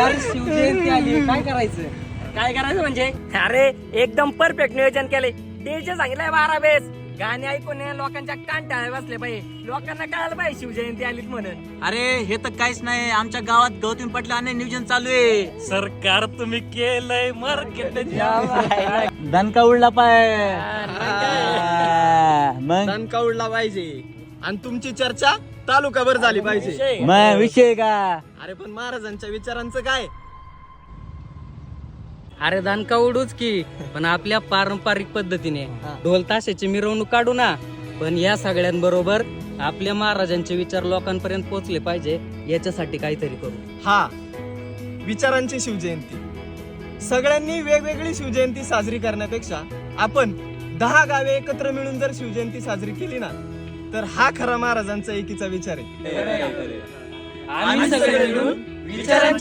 यार शिवजयंती आली, काय करायचं? काय करायचं म्हणजे अरे एकदम परफेक्ट नियोजन केले. डीजे सांगितलंय 12 बेस गाणी ऐकून लोकांच्या कांटाळे बसले पाहिजे. लोकांना कळायला पाहिजे शिवजयंती आलीच म्हणून. अरे हे तर काहीच नाही, आमच्या गावात गौतमी पाटलाने नियोजन चालू आहे. सरकार तुम्ही केलंय मार्केट दणका उडला पाय मग दणका उडला पाहिजे आणि तुमची चर्चा तालुकाभर झाली पाहिजे. मग विषय का? अरे पण महाराजांच्या विचारांचं काय? अरे दणका उडूच की, पण आपल्या पारंपरिक पद्धतीने ढोल ताशाची मिरवणूक काढू ना. पण या सगळ्यांबरोबर आपल्या महाराजांचे विचार लोकांपर्यंत पोहोचले पाहिजे, याच्यासाठी काहीतरी करू. हा, विचारांची शिवजयंती. सगळ्यांनी वेगवेगळी शिवजयंती साजरी करण्यापेक्षा आपण 10 गावे एकत्र मिळून जर शिवजयंती साजरी केली ना, तर हा खरा महाराजांचा एकीचा विचार आहे. आम्ही सगळे मिळून विचारांची